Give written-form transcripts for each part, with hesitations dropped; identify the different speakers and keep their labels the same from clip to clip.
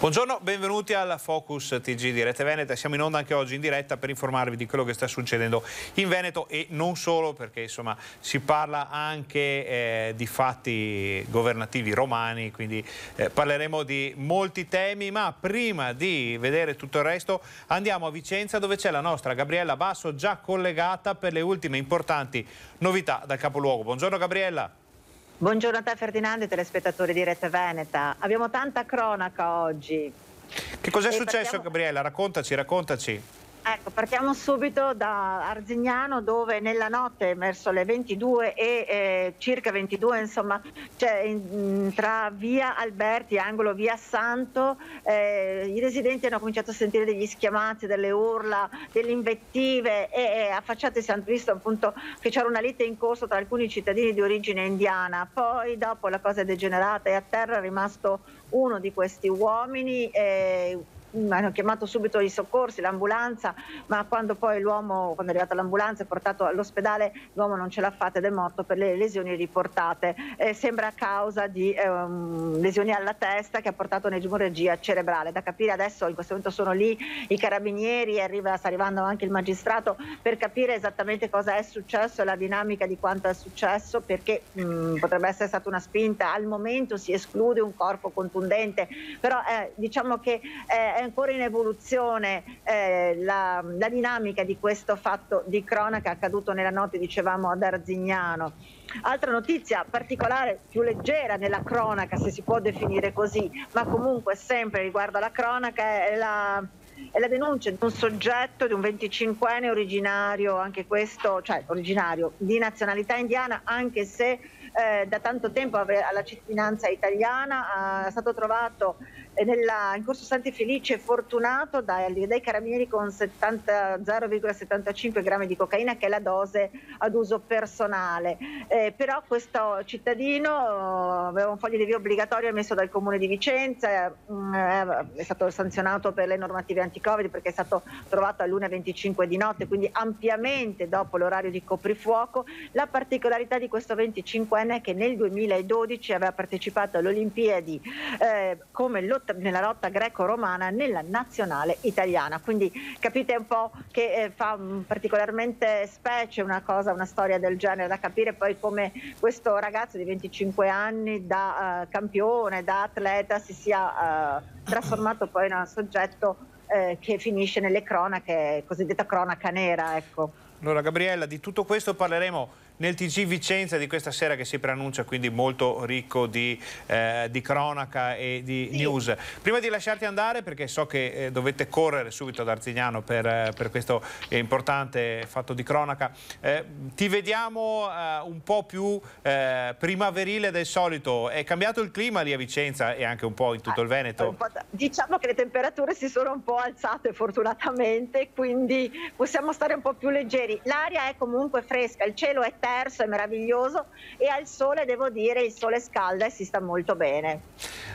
Speaker 1: Buongiorno, benvenuti al Focus TG di Rete Veneta. Siamo in onda anche oggi in diretta per informarvi di quello che sta succedendo in Veneto e non solo, perché insomma si parla anche di fatti governativi romani, quindi parleremo di molti temi, ma prima di vedere tutto il resto andiamo a Vicenza, dove c'è la nostra Gabriella Basso già collegata per le ultime importanti novità dal capoluogo. Buongiorno Gabriella.
Speaker 2: Buongiorno a te Ferdinando e telespettatori di Rete Veneta. Abbiamo tanta cronaca oggi.
Speaker 1: Che cos'è successo Gabriella? Raccontaci.
Speaker 2: Ecco, partiamo subito da Arzignano, dove nella notte verso le 22 e circa 22, insomma, tra via Alberti, angolo via Santo, i residenti hanno cominciato a sentire degli schiamazzi, delle urla, delle invettive e affacciati si hanno visto appunto che c'era una lite in corso tra alcuni cittadini di origine indiana. Poi dopo la cosa è degenerata e a terra è rimasto uno di questi uomini. Hanno chiamato subito i soccorsi, l'ambulanza, ma quando poi quando è arrivata l'ambulanza e portato all'ospedale, l'uomo non ce l'ha fatta ed è morto per le lesioni riportate. Sembra a causa di lesioni alla testa che ha portato un'emorragia cerebrale. Da capire adesso, in questo momento sono lì i carabinieri, sta arrivando anche il magistrato per capire esattamente cosa è successo e la dinamica di quanto è successo, perché potrebbe essere stata una spinta. Al momento si esclude un corpo contundente, però diciamo che è ancora in evoluzione la dinamica di questo fatto di cronaca accaduto nella notte, dicevamo, ad Arzignano. Altra notizia particolare, più leggera nella cronaca, se si può definire così, ma comunque sempre riguardo alla cronaca, è la denuncia di un soggetto, di un 25enne originario, anche questo, cioè originario di nazionalità indiana, anche se da tanto tempo ha la cittadinanza italiana. È stato trovato in corso Santi Felice Fortunato dai carabinieri con 0,75 grammi di cocaina, che è la dose ad uso personale. Però questo cittadino aveva un foglio di via obbligatorio emesso dal comune di Vicenza, è stato sanzionato per le normative anti-Covid perché è stato trovato all'1:25 di notte, quindi ampiamente dopo l'orario di coprifuoco. La particolarità di questo 25enne è che nel 2012 aveva partecipato alle Olimpiadi nella lotta greco-romana nella nazionale italiana, quindi capite un po' che fa particolarmente specie una storia del genere. Da capire poi come questo ragazzo di 25 anni da campione, da atleta si sia trasformato poi in un soggetto che finisce nelle cronache, cosiddetta cronaca nera, ecco.
Speaker 1: Allora Gabriella, di tutto questo parleremo nel TG Vicenza di questa sera, che si preannuncia quindi molto ricco di cronaca e di news. Prima di lasciarti andare, perché so che dovete correre subito ad Arzignano per questo importante fatto di cronaca, ti vediamo un po' più primaverile del solito. È cambiato il clima lì a Vicenza e anche un po' in tutto il Veneto?
Speaker 2: Diciamo che le temperature si sono un po' alzate fortunatamente, quindi possiamo stare un po' più leggeri. L'aria è comunque fresca, il cielo è terso, è meraviglioso e al sole, devo dire, il sole scalda e si sta molto bene.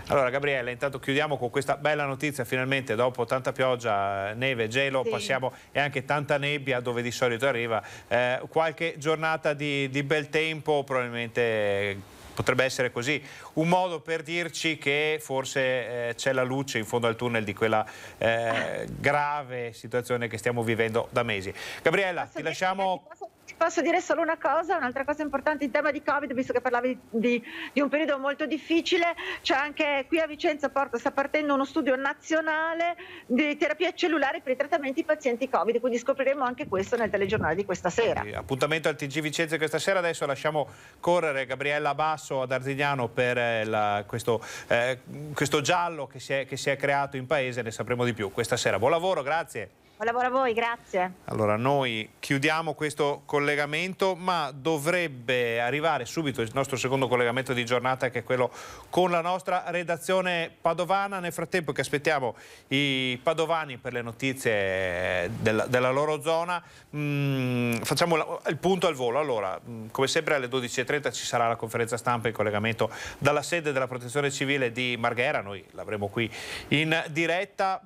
Speaker 1: Allora Gabriella, intanto chiudiamo con questa bella notizia, finalmente dopo tanta pioggia, neve, gelo, sì, passiamo e anche tanta nebbia dove di solito arriva, qualche giornata di bel tempo, probabilmente potrebbe essere così, un modo per dirci che forse c'è la luce in fondo al tunnel di quella grave situazione che stiamo vivendo da mesi. Gabriella, ti lasciamo...
Speaker 2: Posso dire solo un'altra cosa importante in tema di Covid, visto che parlavi di un periodo molto difficile. C'è anche qui a Vicenza sta partendo uno studio nazionale di terapia cellulare per i trattamenti pazienti Covid, quindi scopriremo anche questo nel telegiornale di questa sera.
Speaker 1: Appuntamento al TG Vicenza questa sera. Adesso lasciamo correre Gabriella Basso ad Arzignano per questo giallo che si è creato in paese, ne sapremo di più questa sera. Buon lavoro, grazie.
Speaker 2: Buon lavoro a voi, grazie.
Speaker 1: Allora, noi chiudiamo questo collegamento, ma dovrebbe arrivare subito il nostro secondo collegamento di giornata, che è quello con la nostra redazione padovana. Nel frattempo che aspettiamo i padovani per le notizie della loro zona, facciamo il punto al volo. Allora, come sempre alle 12:30 ci sarà la conferenza stampa in collegamento dalla sede della Protezione Civile di Marghera. Noi l'avremo qui in diretta.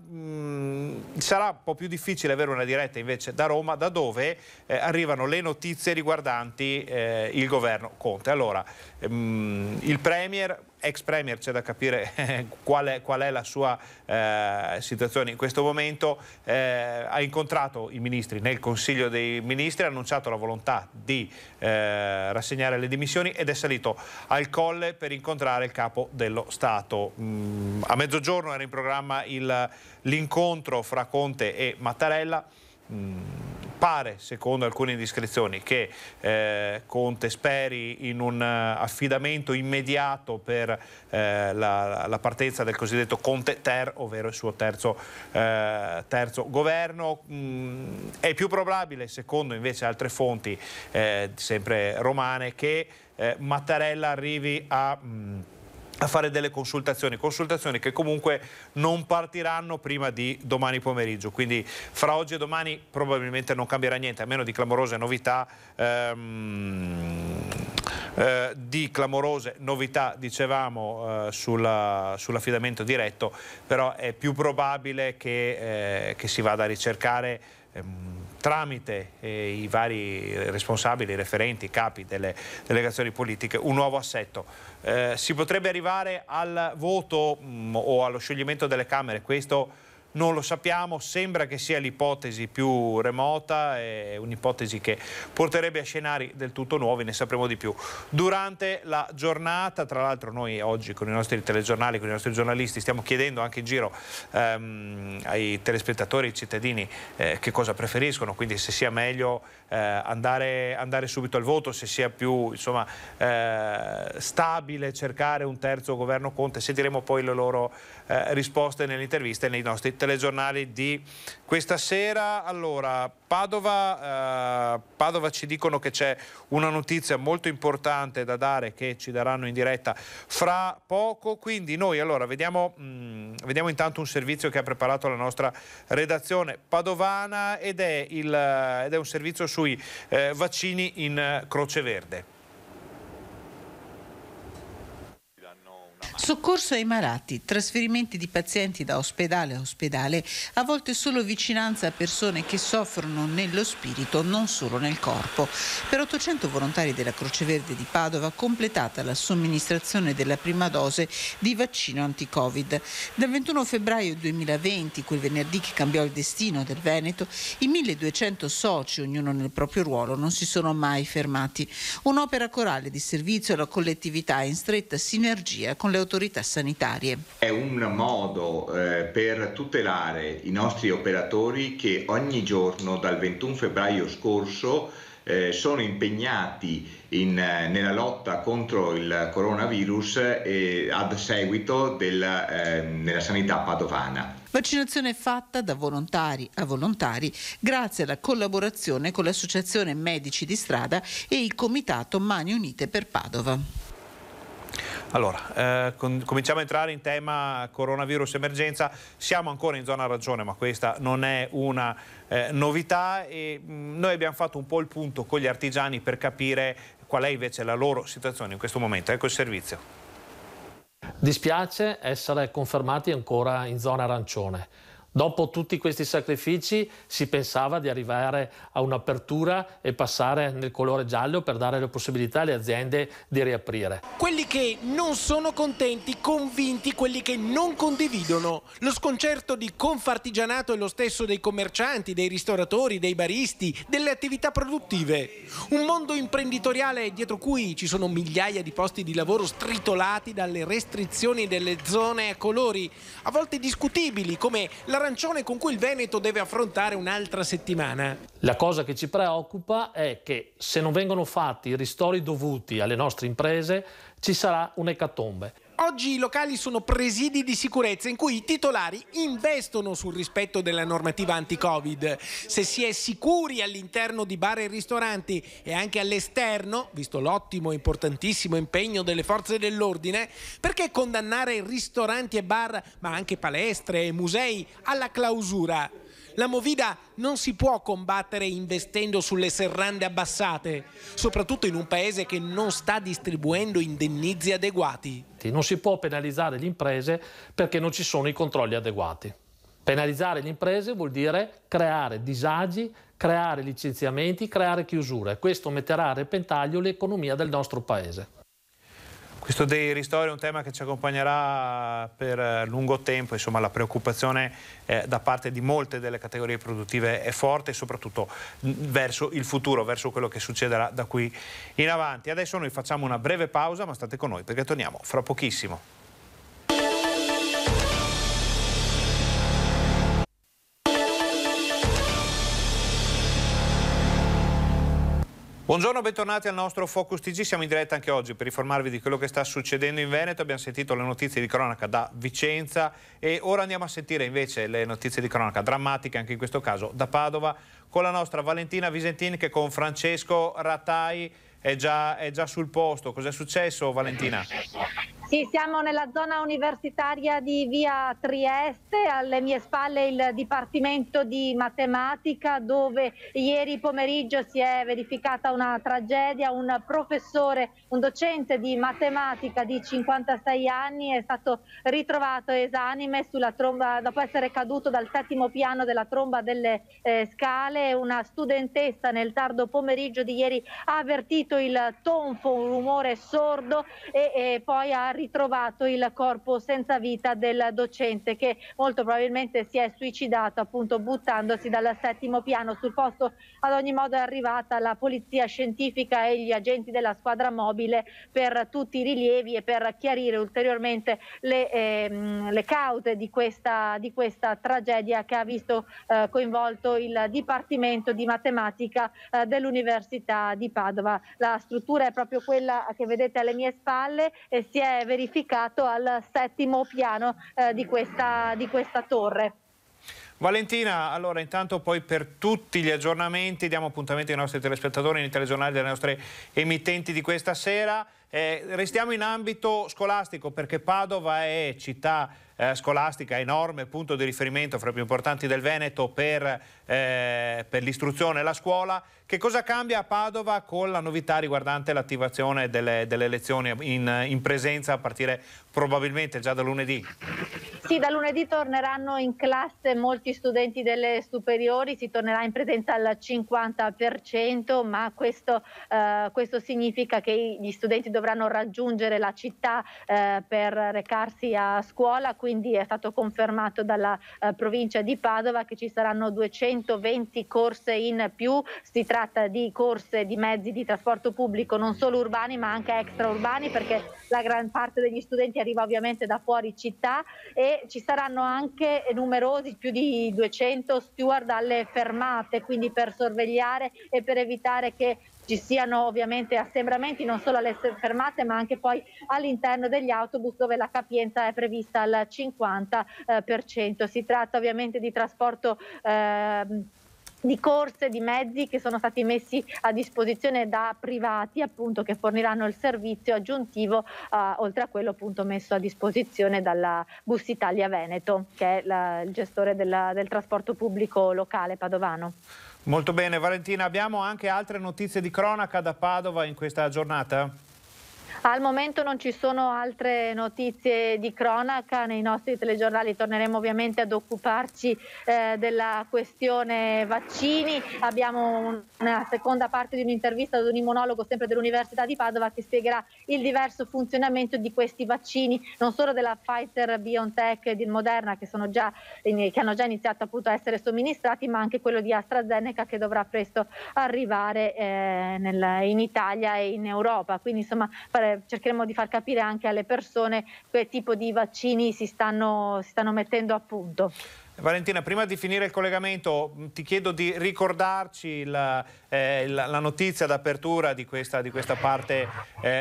Speaker 1: Sarà un po' più difficile avere una diretta invece da Roma, da dove arrivano le notizie riguardanti il governo Conte. Allora, il Premier ex premier, c'è da capire qual è la sua situazione in questo momento. Ha incontrato i ministri nel Consiglio dei Ministri, ha annunciato la volontà di rassegnare le dimissioni ed è salito al Colle per incontrare il capo dello Stato. A mezzogiorno era in programma l'incontro fra Conte e Mattarella. Pare, secondo alcune indiscrezioni, che Conte speri in un affidamento immediato per la partenza del cosiddetto Conte Ter, ovvero il suo terzo governo. È più probabile, secondo invece altre fonti sempre romane, che Mattarella arrivi a fare delle consultazioni che comunque non partiranno prima di domani pomeriggio, quindi fra oggi e domani probabilmente non cambierà niente, a meno di clamorose novità, dicevamo, sull'affidamento diretto, però è più probabile che si vada a ricercare tramite i vari responsabili, referenti, capi delle delegazioni politiche, un nuovo assetto. Si potrebbe arrivare al voto o allo scioglimento delle Camere, questo non lo sappiamo, sembra che sia l'ipotesi più remota, è un'ipotesi che porterebbe a scenari del tutto nuovi, ne sapremo di più durante la giornata. Tra l'altro noi oggi con i nostri telegiornali, con i nostri giornalisti, stiamo chiedendo anche in giro ai telespettatori, ai cittadini che cosa preferiscono, quindi se sia meglio andare subito al voto, se sia più stabile cercare un terzo governo Conte. Sentiremo poi le loro risposte nelle interviste nei nostri telegiornali di questa sera. Allora, Padova ci dicono che c'è una notizia molto importante da dare, che ci daranno in diretta fra poco, quindi noi allora vediamo intanto un servizio che ha preparato la nostra redazione padovana ed è un servizio sui vaccini in Croce Verde.
Speaker 3: Soccorso ai malati, trasferimenti di pazienti da ospedale a ospedale, a volte solo vicinanza a persone che soffrono nello spirito, non solo nel corpo. Per 800 volontari della Croce Verde di Padova completata la somministrazione della prima dose di vaccino anti-Covid. Dal 21 febbraio 2020, quel venerdì che cambiò il destino del Veneto, i 1200 soci, ognuno nel proprio ruolo, non si sono mai fermati. Un'opera corale di servizio alla collettività in stretta sinergia con le autorità sanitarie.
Speaker 4: È un modo per tutelare i nostri operatori che ogni giorno dal 21 febbraio scorso sono impegnati nella lotta contro il coronavirus ad seguito nella sanità padovana.
Speaker 3: Vaccinazione fatta da volontari a volontari grazie alla collaborazione con l'Associazione Medici di Strada e il Comitato Mani Unite per Padova.
Speaker 1: Allora, cominciamo a entrare in tema coronavirus emergenza. Siamo ancora in zona arancione, ma questa non è una novità, e noi abbiamo fatto un po' il punto con gli artigiani per capire qual è invece la loro situazione in questo momento. Ecco il servizio.
Speaker 5: Dispiace essere confermati ancora in zona arancione. Dopo tutti questi sacrifici si pensava di arrivare a un'apertura e passare nel colore giallo per dare la possibilità alle aziende di riaprire.
Speaker 6: Quelli che non sono contenti, convinti, quelli che non condividono. Lo sconcerto di Confartigianato è lo stesso dei commercianti, dei ristoratori, dei baristi, delle attività produttive. Un mondo imprenditoriale dietro cui ci sono migliaia di posti di lavoro stritolati dalle restrizioni delle zone a colori, a volte discutibili, come l'arancione con cui il Veneto deve affrontare un'altra settimana.
Speaker 5: La cosa che ci preoccupa è che se non vengono fatti i ristori dovuti alle nostre imprese ci sarà un'ecatombe.
Speaker 6: Oggi i locali sono presidi di sicurezza in cui i titolari investono sul rispetto della normativa anti-Covid. Se si è sicuri all'interno di bar e ristoranti e anche all'esterno, visto l'ottimo e importantissimo impegno delle forze dell'ordine, perché condannare ristoranti e bar, ma anche palestre e musei, alla clausura? La movida non si può combattere investendo sulle serrande abbassate, soprattutto in un paese che non sta distribuendo indennizzi adeguati.
Speaker 5: Non si può penalizzare le imprese perché non ci sono i controlli adeguati. Penalizzare le imprese vuol dire creare disagi, creare licenziamenti, creare chiusure. Questo metterà a repentaglio l'economia del nostro paese.
Speaker 1: Questo dei ristori è un tema che ci accompagnerà per lungo tempo, insomma la preoccupazione da parte di molte delle categorie produttive è forte, soprattutto verso il futuro, verso quello che succederà da qui in avanti. Adesso noi facciamo una breve pausa, ma state con noi perché torniamo fra pochissimo. Buongiorno, bentornati al nostro Focus TG, siamo in diretta anche oggi per informarvi di quello che sta succedendo in Veneto. Abbiamo sentito le notizie di cronaca da Vicenza e ora andiamo a sentire invece le notizie di cronaca drammatiche, anche in questo caso da Padova, con la nostra Valentina Visentin che con Francesco Rattai è già sul posto. Cos'è successo, Valentina?
Speaker 7: Sì, siamo nella zona universitaria di via Trieste, alle mie spalle il Dipartimento di Matematica, dove ieri pomeriggio si è verificata una tragedia. Un professore, un docente di matematica di 56 anni è stato ritrovato esanime sulla tromba dopo essere caduto dal 7° piano della tromba delle scale. Una studentessa nel tardo pomeriggio di ieri ha avvertito il tonfo, un rumore sordo, e poi ha ritrovato il corpo senza vita del docente, che molto probabilmente si è suicidato appunto buttandosi dal 7° piano. Sul posto ad ogni modo è arrivata la polizia scientifica e gli agenti della squadra mobile per tutti i rilievi e per chiarire ulteriormente le cause di questa tragedia che ha visto coinvolto il Dipartimento di Matematica dell'Università di Padova. La struttura è proprio quella che vedete alle mie spalle e si è verificato al 7° piano di questa torre.
Speaker 1: Valentina, allora intanto poi per tutti gli aggiornamenti diamo appuntamento ai nostri telespettatori nei telegiornali delle nostre emittenti di questa sera. Restiamo in ambito scolastico perché Padova è città scolastica, enorme, punto di riferimento fra i più importanti del Veneto per l'istruzione e la scuola. Che cosa cambia a Padova con la novità riguardante l'attivazione delle lezioni in presenza a partire probabilmente già da lunedì?
Speaker 7: Sì, da lunedì torneranno in classe molti studenti delle superiori, si tornerà in presenza al 50%, ma questo significa che gli studenti dovranno raggiungere la città per recarsi a scuola, quindi è stato confermato dalla provincia di Padova che ci saranno 220 corse in più. Si tratta di corse di mezzi di trasporto pubblico non solo urbani ma anche extraurbani, perché la gran parte degli studenti arriva ovviamente da fuori città, e ci saranno anche numerosi, più di 200 steward alle fermate, quindi per sorvegliare e per evitare che ci siano ovviamente assembramenti non solo alle fermate ma anche poi all'interno degli autobus, dove la capienza è prevista al 50%. Si tratta ovviamente di trasporto di corse, di mezzi che sono stati messi a disposizione da privati appunto che forniranno il servizio aggiuntivo oltre a quello appunto messo a disposizione dalla Bus Italia Veneto, che è il gestore del trasporto pubblico locale padovano.
Speaker 1: Molto bene, Valentina, abbiamo anche altre notizie di cronaca da Padova in questa giornata?
Speaker 7: Al momento non ci sono altre notizie di cronaca. Nei nostri telegiornali torneremo ovviamente ad occuparci della questione vaccini. Abbiamo una seconda parte di un'intervista ad un immunologo sempre dell'Università di Padova che spiegherà il diverso funzionamento di questi vaccini, non solo della Pfizer, BioNTech e di Moderna che hanno già iniziato appunto a essere somministrati, ma anche quello di AstraZeneca che dovrà presto arrivare in Italia e in Europa. Quindi insomma cercheremo di far capire anche alle persone che tipo di vaccini si stanno mettendo a punto.
Speaker 1: Valentina, prima di finire il collegamento ti chiedo di ricordarci la notizia d'apertura di questa parte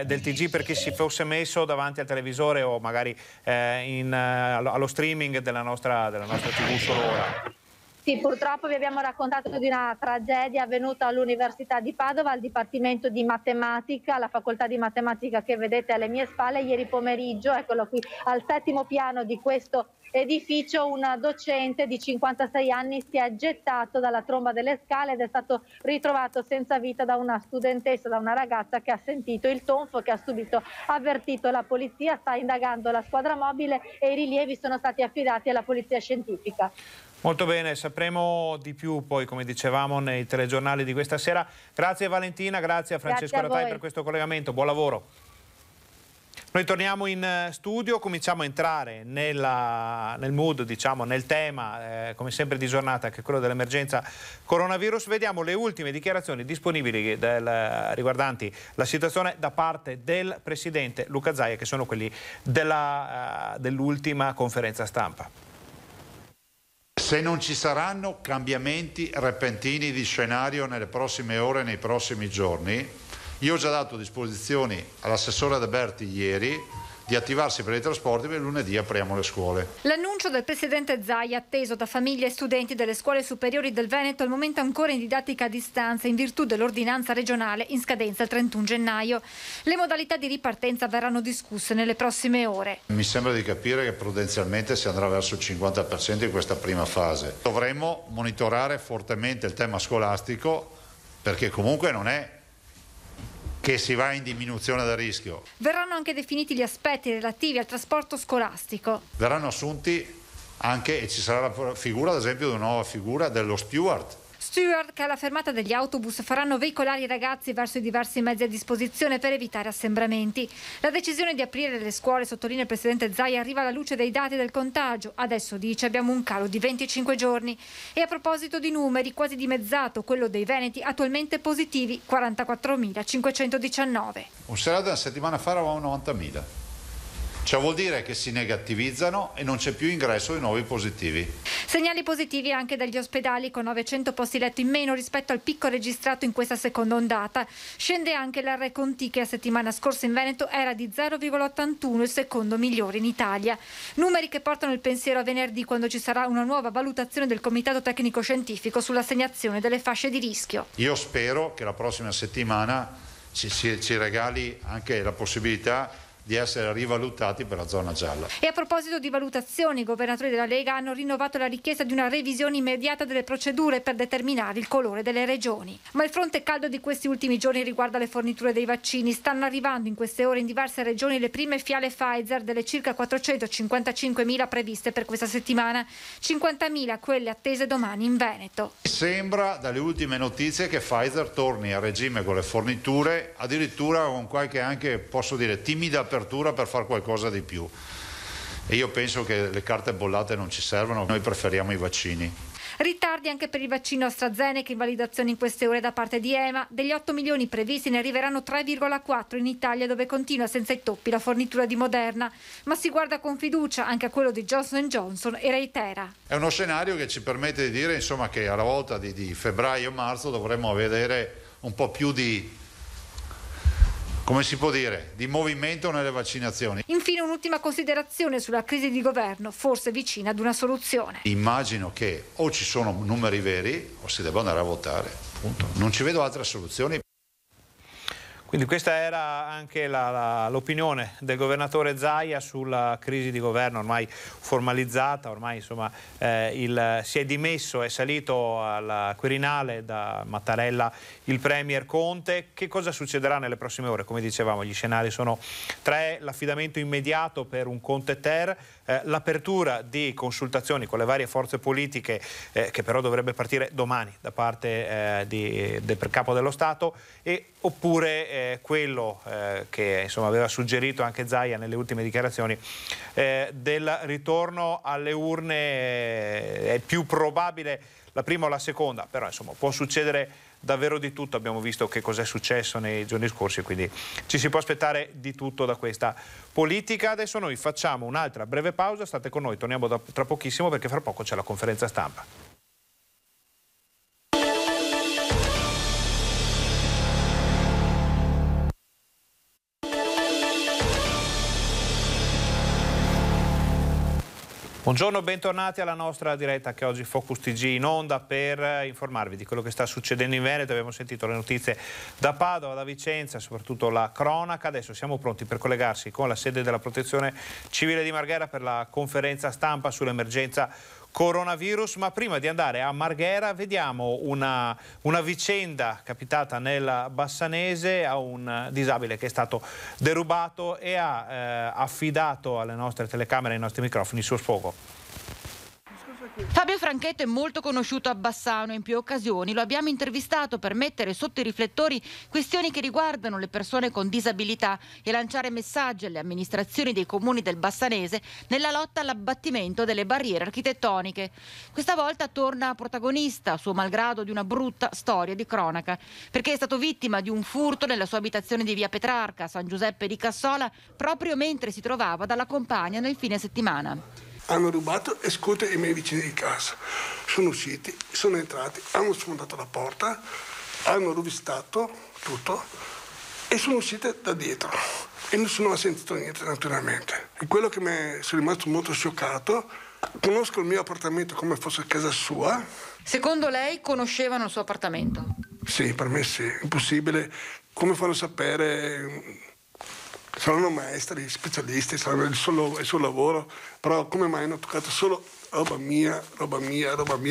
Speaker 1: del TG per chi si fosse messo davanti al televisore o magari allo streaming della nostra TV solo ora.
Speaker 7: Sì, purtroppo vi abbiamo raccontato di una tragedia avvenuta all'Università di Padova, al Dipartimento di Matematica, la facoltà di matematica che vedete alle mie spalle. Ieri pomeriggio, eccolo qui, al 7° piano di questo edificio, un docente di 56 anni si è gettato dalla tromba delle scale ed è stato ritrovato senza vita da una studentessa, da una ragazza che ha sentito il tonfo, che ha subito avvertito la polizia. Sta indagando la squadra mobile e i rilievi sono stati affidati alla polizia scientifica.
Speaker 1: Molto bene, sapremo di più poi, come dicevamo, nei telegiornali di questa sera. Grazie Valentina, grazie a Francesco Rattai per questo collegamento, buon lavoro. Noi torniamo in studio, cominciamo a entrare nel mood, diciamo, nel tema, come sempre di giornata, che è quello dell'emergenza coronavirus. Vediamo le ultime dichiarazioni disponibili riguardanti la situazione da parte del Presidente Luca Zaia, che sono quelli dell'ultima conferenza stampa.
Speaker 8: Se non ci saranno cambiamenti repentini di scenario nelle prossime ore, nei prossimi giorni, io ho già dato disposizioni all'assessore De Berti ieri di attivarsi per i trasporti, per lunedì apriamo le scuole.
Speaker 9: L'annuncio del Presidente Zaia, atteso da famiglie e studenti delle scuole superiori del Veneto, al momento ancora in didattica a distanza in virtù dell'ordinanza regionale in scadenza il 31 gennaio. Le modalità di ripartenza verranno discusse nelle prossime ore.
Speaker 8: Mi sembra di capire che prudenzialmente si andrà verso il 50% in questa prima fase. Dovremmo monitorare fortemente il tema scolastico, perché comunque non è che si va in diminuzione del rischio.
Speaker 9: Verranno anche definiti gli aspetti relativi al trasporto scolastico.
Speaker 8: Verranno assunti anche, e ci sarà la figura, ad esempio, di una nuova figura dello steward.
Speaker 9: Steward che alla fermata degli autobus faranno veicolare i ragazzi verso i diversi mezzi a disposizione per evitare assembramenti. La decisione di aprire le scuole, sottolinea il Presidente Zaia, arriva alla luce dei dati del contagio. Adesso, dice, abbiamo un calo di 25 giorni. E a proposito di numeri, quasi dimezzato quello dei veneti attualmente positivi, 44.519.
Speaker 8: Considerate una settimana fa eravamo 90.000. Ciò vuol dire che si negativizzano e non c'è più ingresso di nuovi positivi.
Speaker 9: Segnali positivi anche dagli ospedali, con 900 posti letto in meno rispetto al picco registrato in questa seconda ondata. Scende anche l'R Conti, che la settimana scorsa in Veneto era di 0,81, il secondo migliore in Italia. Numeri che portano il pensiero a venerdì, quando ci sarà una nuova valutazione del Comitato Tecnico Scientifico sull'assegnazione delle fasce di rischio.
Speaker 8: Io spero che la prossima settimana ci regali anche la possibilità di essere rivalutati per la zona gialla.
Speaker 9: E a proposito di valutazioni, i governatori della Lega hanno rinnovato la richiesta di una revisione immediata delle procedure per determinare il colore delle regioni. Ma il fronte caldo di questi ultimi giorni riguarda le forniture dei vaccini. Stanno arrivando in queste ore in diverse regioni le prime fiale Pfizer delle circa 455.000 previste per questa settimana, 50.000 quelle attese domani in Veneto.
Speaker 8: Sembra dalle ultime notizie che Pfizer torni a regime con le forniture, addirittura con qualche anche, posso dire, timida apertura per fare qualcosa di più. E io penso che le carte bollate non ci servono, noi preferiamo i vaccini.
Speaker 9: Ritardi anche per il vaccino AstraZeneca, in validazione in queste ore da parte di EMA. Degli 8 milioni previsti ne arriveranno 3,4 in Italia, dove continua senza intoppi la fornitura di Moderna. Ma si guarda con fiducia anche a quello di Johnson & Johnson e Reitera.
Speaker 8: È uno scenario che ci permette di dire, insomma, che alla volta di febbraio-marzo dovremmo vedere un po' più di, come si può dire, di movimento nelle vaccinazioni.
Speaker 9: Infine un'ultima considerazione sulla crisi di governo, forse vicina ad una soluzione.
Speaker 8: Immagino che o ci sono numeri veri o si debba andare a votare, punto. Non ci vedo altre soluzioni.
Speaker 1: Quindi questa era anche l'opinione del governatore Zaia sulla crisi di governo ormai formalizzata, ormai insomma si è dimesso, è salito al Quirinale da Mattarella il Premier Conte. Che cosa succederà nelle prossime ore? Come dicevamo, gli scenari sono tre: l'affidamento immediato per un Conte-ter, l'apertura di consultazioni con le varie forze politiche che però dovrebbe partire domani da parte del Capo dello Stato, oppure quello che insomma aveva suggerito anche Zaia nelle ultime dichiarazioni del ritorno alle urne. È più probabile la prima o la seconda, però insomma può succedere davvero di tutto. Abbiamo visto che cos'è successo nei giorni scorsi, quindi ci si può aspettare di tutto da questa politica. Adesso noi facciamo un'altra breve pausa, state con noi, torniamo tra pochissimo perché fra poco c'è la conferenza stampa. Buongiorno, bentornati alla nostra diretta che oggi Focus TG in onda per informarvi di quello che sta succedendo in Veneto. Abbiamo sentito le notizie da Padova, da Vicenza, soprattutto la cronaca. Adesso siamo pronti per collegarsi con la sede della Protezione Civile di Marghera per la conferenza stampa sull'emergenza coronavirus, ma prima di andare a Marghera vediamo una vicenda capitata nel Bassanese a un disabile che è stato derubato e ha affidato alle nostre telecamere e ai nostri microfoni il suo sfogo.
Speaker 10: Fabio Franchetto è molto conosciuto a Bassano, in più occasioni lo abbiamo intervistato per mettere sotto i riflettori questioni che riguardano le persone con disabilità e lanciare messaggi alle amministrazioni dei comuni del Bassanese nella lotta all'abbattimento delle barriere architettoniche. Questa volta torna protagonista, suo malgrado, di una brutta storia di cronaca, perché è stato vittima di un furto nella sua abitazione di via Petrarca, San Giuseppe di Cassola, proprio mentre si trovava dalla compagna nel fine settimana.
Speaker 11: Hanno rubato e scooter i miei vicini di casa. Sono usciti, sono entrati, hanno sfondato la porta, hanno rovistato tutto e sono uscite da dietro. E nessuno ha sentito niente, naturalmente. E quello che sono rimasto molto scioccato, conosco il mio appartamento come fosse casa sua.
Speaker 10: Secondo lei conoscevano il suo appartamento?
Speaker 11: Sì, per me sì, impossibile. Come fanno a sapere? Saranno maestri, specialisti, saranno il suo lavoro, però come mai hanno toccato solo roba mia,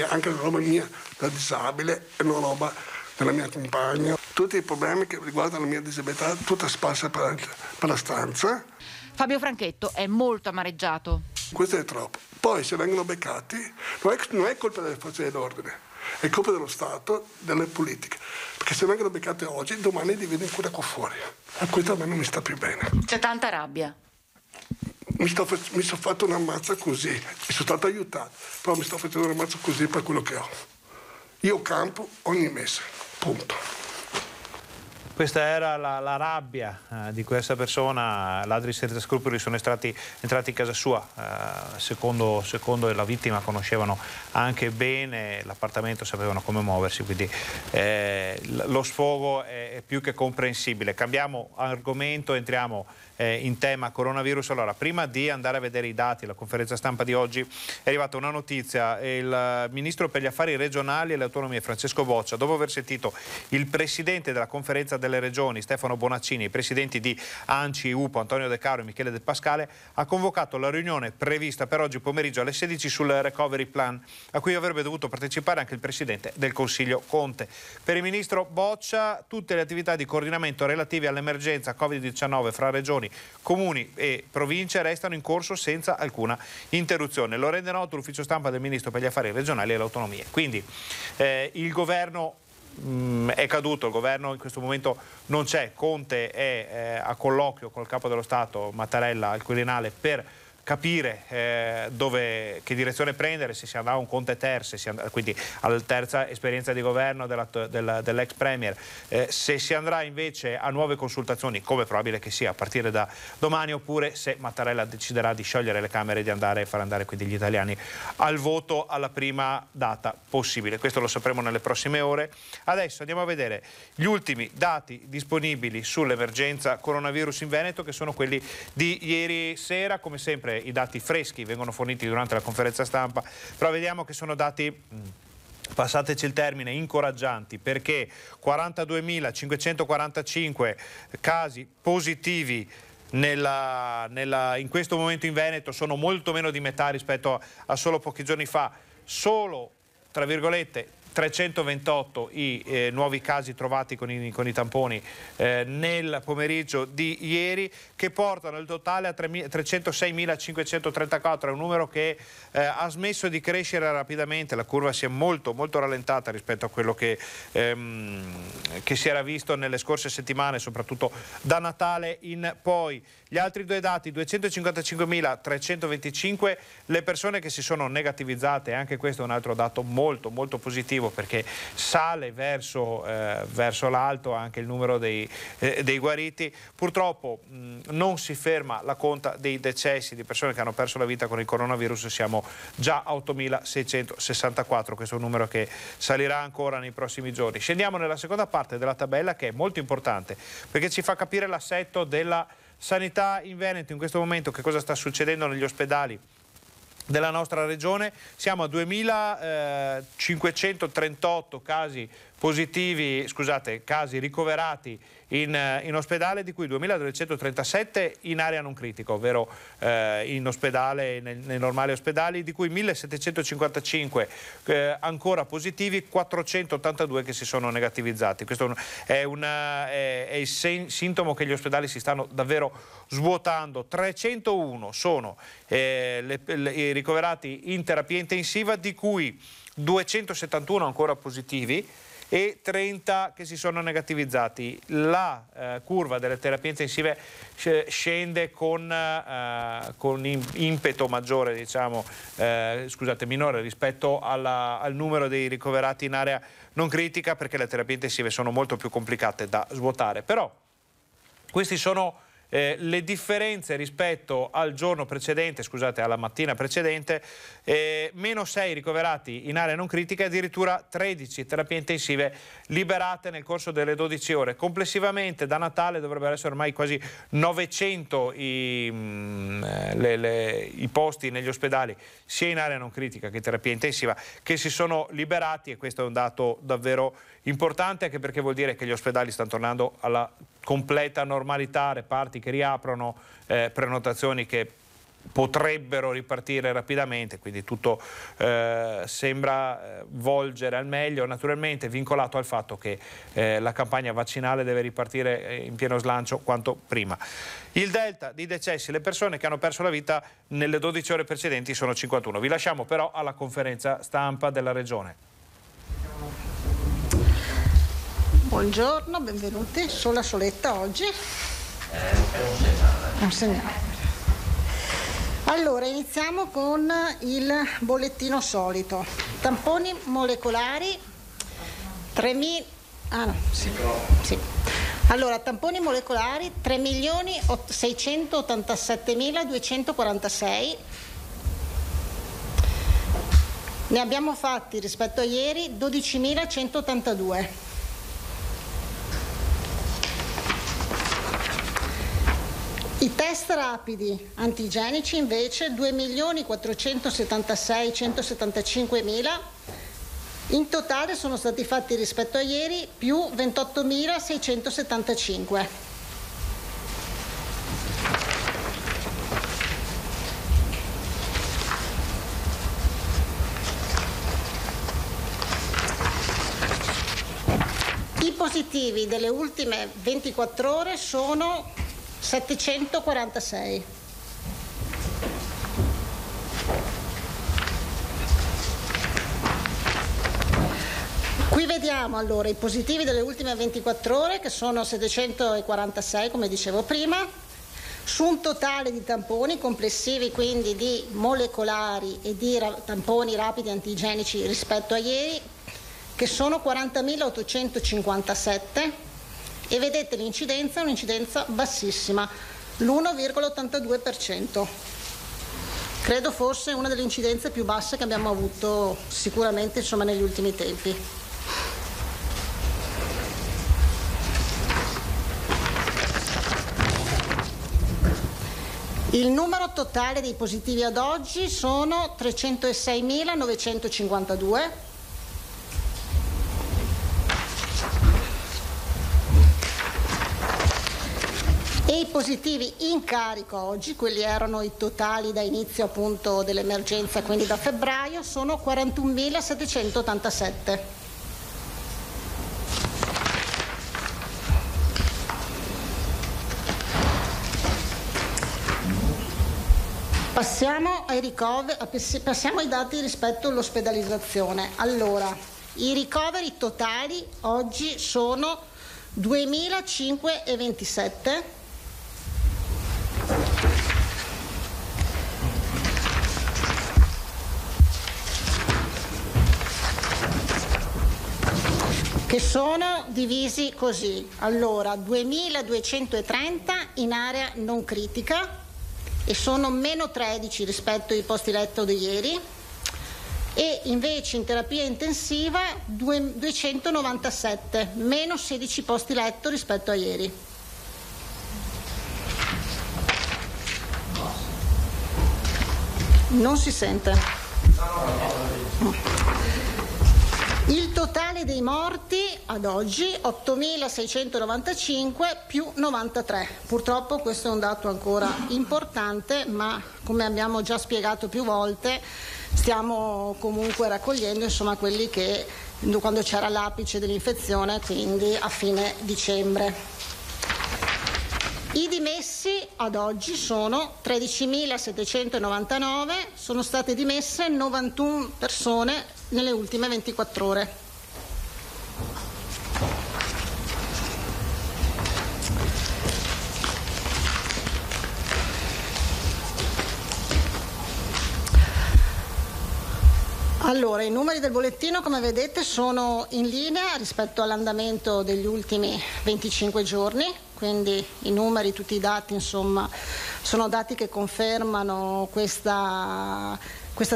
Speaker 11: anche la roba mia da disabile e non roba della mia compagna. Tutti i problemi che riguardano la mia disabilità, tutta sparsa per la stanza.
Speaker 10: Fabio Franchetto è molto amareggiato.
Speaker 11: Questo è troppo. Poi se vengono beccati, non è colpa delle forze dell'ordine, è colpa dello Stato, delle politiche. Perché se vengono beccate oggi, domani li vedo ancora qua fuori. E questo a me non mi sta più bene.
Speaker 10: C'è tanta rabbia.
Speaker 11: Mi sono fatto una mazza così, e sono stato aiutato, però mi sto facendo una mazza così per quello che ho. Io campo ogni mese, punto.
Speaker 1: Questa era la rabbia di questa persona. Ladri senza scrupoli sono entrati in casa sua. Secondo la vittima conoscevano anche bene l'appartamento, sapevano come muoversi, quindi lo sfogo è più che comprensibile. Cambiamo argomento, entriamo in tema coronavirus. Allora, prima di andare a vedere i dati, la conferenza stampa di oggi, è arrivata una notizia. Il ministro per gli affari regionali e le autonomie Francesco Boccia, dopo aver sentito il presidente della conferenza delle regioni Stefano Bonaccini, i presidenti di ANCI, UPO Antonio De Caro e Michele De Pascale, ha convocato la riunione prevista per oggi pomeriggio alle 16 sul recovery plan, a cui avrebbe dovuto partecipare anche il presidente del Consiglio Conte. Per il ministro Boccia tutte le attività di coordinamento relative all'emergenza Covid-19 fra regioni, comuni e province restano in corso senza alcuna interruzione. Lo rende noto l'ufficio stampa del ministro per gli affari regionali e le autonomie. Quindi il governo è caduto, il governo in questo momento non c'è. Conte è a colloquio col capo dello Stato Mattarella al Quirinale per capire che direzione prendere, se si andrà a un Conte ter, quindi alla terza esperienza di governo dell'ex premier, se si andrà invece a nuove consultazioni, come è probabile che sia a partire da domani, oppure se Mattarella deciderà di sciogliere le Camere e di far andare quindi gli italiani al voto alla prima data possibile. Questo lo sapremo nelle prossime ore. Adesso andiamo a vedere gli ultimi dati disponibili sull'emergenza coronavirus in Veneto, che sono quelli di ieri sera. Come sempre i dati freschi vengono forniti durante la conferenza stampa, però vediamo che sono dati, passateci il termine, incoraggianti, perché 42.545 casi positivi in questo momento in Veneto, sono molto meno di metà rispetto a solo pochi giorni fa. Solo, tra virgolette, 328 i nuovi casi trovati con i tamponi nel pomeriggio di ieri, che portano il totale a 306.534, è un numero che ha smesso di crescere rapidamente, la curva si è molto rallentata rispetto a quello che si era visto nelle scorse settimane, soprattutto da Natale in poi. Gli altri due dati: 255.325 le persone che si sono negativizzate, anche questo è un altro dato molto positivo, perché sale verso l'alto anche il numero dei guariti. Purtroppo non si ferma la conta dei decessi di persone che hanno perso la vita con il coronavirus, siamo già a 8.664, questo è un numero che salirà ancora nei prossimi giorni. Scendiamo nella seconda parte della tabella, che è molto importante perché ci fa capire l'assetto della sanità in Veneto in questo momento, che cosa sta succedendo negli ospedali della nostra regione. Siamo a 2.538 casi ricoverati in ospedale, di cui 2.237 in area non critica, ovvero in ospedale, nei normali ospedali, di cui 1.755 ancora positivi, 482 che si sono negativizzati. Questo è il sintomo che gli ospedali si stanno davvero svuotando. 301 sono i ricoverati in terapia intensiva, di cui 271 ancora positivi e 30 che si sono negativizzati. La curva delle terapie intensive scende con impeto maggiore, diciamo, minore rispetto al numero dei ricoverati in area non critica, perché le terapie intensive sono molto più complicate da svuotare. Però questi sono le differenze rispetto al giorno precedente, alla mattina precedente, meno 6 ricoverati in area non critica e addirittura 13 terapie intensive liberate nel corso delle 12 ore. Complessivamente da Natale dovrebbero essere ormai quasi 900 i posti negli ospedali, sia in area non critica che in terapia intensiva, che si sono liberati, e questo è un dato davvero importante, anche perché vuol dire che gli ospedali stanno tornando alla completa normalità, reparti che riaprono, prenotazioni che potrebbero ripartire rapidamente, quindi tutto sembra volgere al meglio, naturalmente vincolato al fatto che la campagna vaccinale deve ripartire in pieno slancio quanto prima. Il delta di decessi, le persone che hanno perso la vita nelle 12 ore precedenti sono 51. Vi lasciamo però alla conferenza stampa della Regione.
Speaker 12: Buongiorno, benvenuti. Sola soletta oggi. Un segnale. Allora, iniziamo con il bollettino solito. Tamponi molecolari 3.000. Allora, tamponi molecolari 3.687.246. Ne abbiamo fatti rispetto a ieri 12.182. I test rapidi antigenici invece 2.476.175.000, in totale sono stati fatti rispetto a ieri più 28.675. I positivi delle ultime 24 ore sono 746. Qui vediamo allora i positivi delle ultime 24 ore, che sono 746 come dicevo prima, su un totale di tamponi complessivi, quindi di molecolari e di tamponi rapidi antigenici rispetto a ieri, che sono 40.857. E vedete l'incidenza è un'incidenza bassissima, l'1,82%. Credo forse una delle incidenze più basse che abbiamo avuto sicuramente negli ultimi tempi. Il numero totale dei positivi ad oggi sono 306.952. E i positivi in carico oggi, quelli erano i totali da inizio appunto dell'emergenza, quindi da febbraio, sono 41.787. Passiamo ai dati rispetto all'ospedalizzazione. Allora, i ricoveri totali oggi sono 2.527. Che sono divisi così. Allora, 2.230 in area non critica e sono meno 13 rispetto ai posti letto di ieri, e invece in terapia intensiva 297, meno 16 posti letto rispetto a ieri. Non si sente. Il totale dei morti ad oggi 8.695 più 93. Purtroppo questo è un dato ancora importante, ma come abbiamo già spiegato più volte stiamo comunque raccogliendo quelli che quando c'era l'apice dell'infezione, quindi a fine dicembre. I dimessi ad oggi sono 13.799, sono state dimesse 91 persone nelle ultime 24 ore. Allora, i numeri del bollettino, come vedete, sono in linea rispetto all'andamento degli ultimi 25 giorni, quindi i numeri, tutti i dati, insomma, sono dati che confermano questa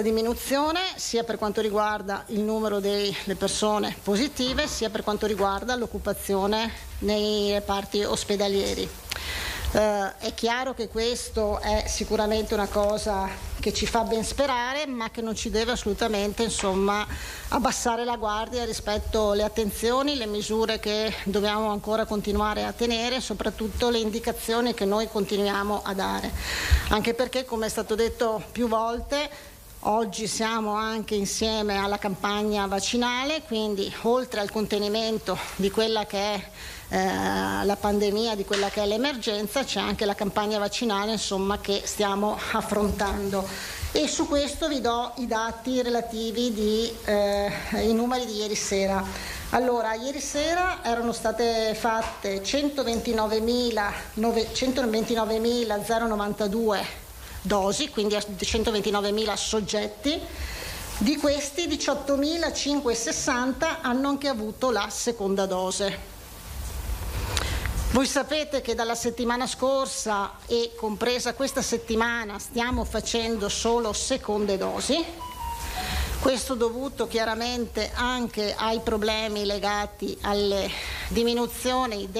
Speaker 12: diminuzione, sia per quanto riguarda il numero delle persone positive, sia per quanto riguarda l'occupazione nei reparti ospedalieri. È chiaro che questo è sicuramente una cosa che ci fa ben sperare, ma che non ci deve assolutamente abbassare la guardia rispetto alle attenzioni, le misure che dobbiamo ancora continuare a tenere, soprattutto le indicazioni che noi continuiamo a dare. Anche perché, come è stato detto più volte, oggi siamo anche insieme alla campagna vaccinale, quindi oltre al contenimento di quella che è la pandemia, di quella che è l'emergenza, c'è anche la campagna vaccinale che stiamo affrontando, e su questo vi do i dati relativi ai numeri di ieri sera. Allora, ieri sera erano state fatte 129.092 dosi, quindi 129.000 soggetti. Di questi 18.560 hanno anche avuto la seconda dose. Voi sapete che dalla settimana scorsa e compresa questa settimana stiamo facendo solo seconde dosi, questo dovuto chiaramente anche ai problemi legati alle diminuzioni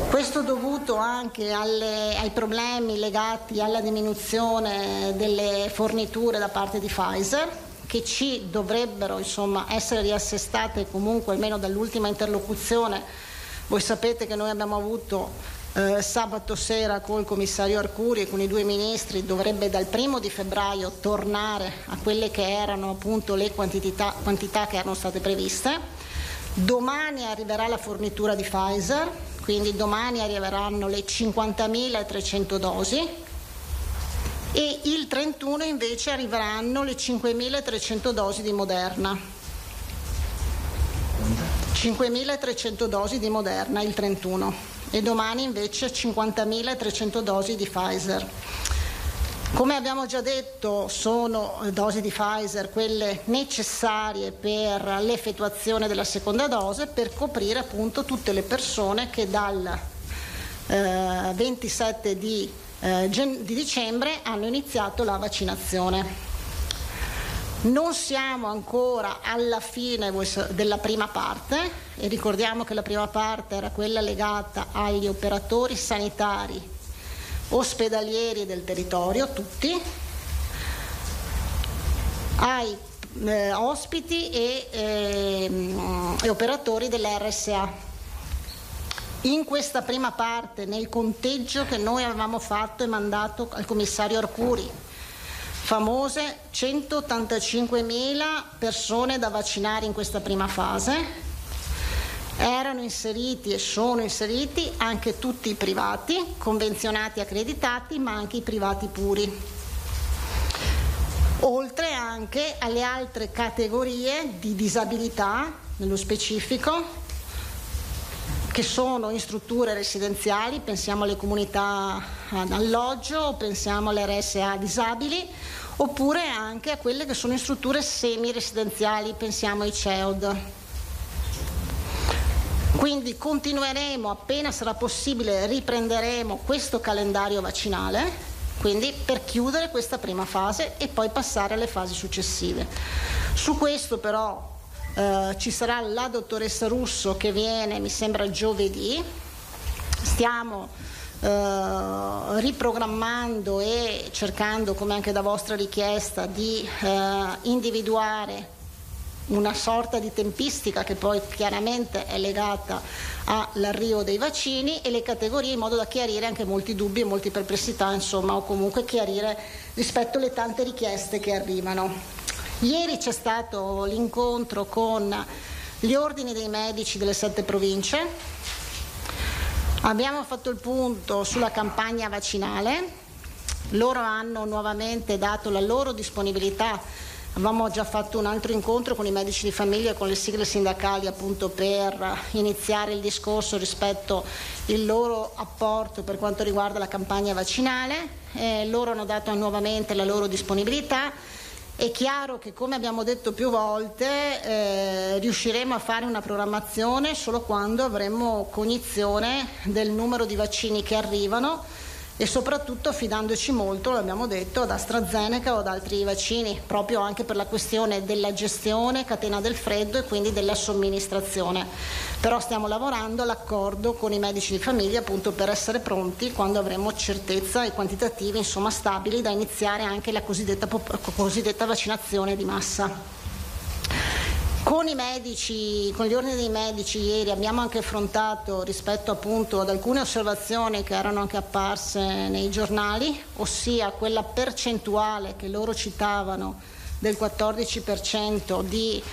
Speaker 12: questo dovuto anche ai problemi legati alla diminuzione delle forniture da parte di Pfizer, che ci dovrebbero essere riassestate comunque almeno dall'ultima interlocuzione. Voi sapete che noi abbiamo avuto sabato sera col commissario Arcuri e con i due ministri, dovrebbe dal 1° di febbraio tornare a quelle che erano appunto le quantità che erano state previste. Domani arriverà la fornitura di Pfizer, quindi domani arriveranno le 50.300 dosi, e il 31 invece arriveranno le 5.300 dosi di Moderna. 5.300 dosi di Moderna il 31, e domani invece 50.300 dosi di Pfizer. Come abbiamo già detto, sono dosi di Pfizer quelle necessarie per l'effettuazione della seconda dose, per coprire appunto tutte le persone che dal 27 di dicembre hanno iniziato la vaccinazione. Non siamo ancora alla fine della prima parte, e ricordiamo che la prima parte era quella legata agli operatori sanitari ospedalieri del territorio, tutti, ai ospiti e operatori dell'RSA. In questa prima parte, nel conteggio che noi avevamo fatto e mandato al commissario Arcuri, famose 185.000 persone da vaccinare in questa prima fase, erano inseriti e sono inseriti anche tutti i privati, convenzionati accreditati, ma anche i privati puri, oltre anche alle altre categorie di disabilità, nello specifico, che sono in strutture residenziali, pensiamo alle comunità d'alloggio, pensiamo alle RSA disabili, oppure anche a quelle che sono in strutture semi-residenziali, pensiamo ai CEOD. Quindi continueremo, appena sarà possibile, riprenderemo questo calendario vaccinale, quindi per chiudere questa prima fase e poi passare alle fasi successive. Su questo però ci sarà la dottoressa Russo che viene, mi sembra, giovedì. Stiamo riprogrammando e cercando, come anche da vostra richiesta, di individuare una sorta di tempistica che poi chiaramente è legata all'arrivo dei vaccini, e le categorie, in modo da chiarire anche molti dubbi e molte perplessità, insomma, o comunque chiarire rispetto alle tante richieste che arrivano. Ieri c'è stato l'incontro con gli ordini dei medici delle 7 province, abbiamo fatto il punto sulla campagna vaccinale, loro hanno nuovamente dato la loro disponibilità. Avevamo già fatto un altro incontro con i medici di famiglia e con le sigle sindacali, appunto per iniziare il discorso rispetto al loro apporto per quanto riguarda la campagna vaccinale. Loro hanno dato nuovamente la loro disponibilità. È chiaro che, come abbiamo detto più volte, riusciremo a fare una programmazione solo quando avremo cognizione del numero di vaccini che arrivano, e soprattutto affidandoci molto, l'abbiamo detto, ad AstraZeneca o ad altri vaccini, proprio anche per la questione della gestione, catena del freddo e quindi della somministrazione. Però stiamo lavorando all'accordo con i medici di famiglia, appunto, per essere pronti quando avremo certezza e quantitativi, insomma, stabili, da iniziare anche la cosiddetta vaccinazione di massa. Con i medici, con gli ordini dei medici, ieri abbiamo anche affrontato, rispetto appunto ad alcune osservazioni che erano anche apparse nei giornali, ossia quella percentuale che loro citavano del 14% di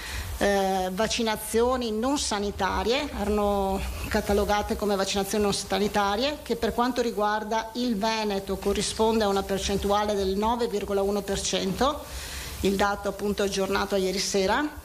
Speaker 12: vaccinazioni non sanitarie, erano catalogate come vaccinazioni non sanitarie, che per quanto riguarda il Veneto corrisponde a una percentuale del 9,1%, il dato appunto aggiornato a ieri sera.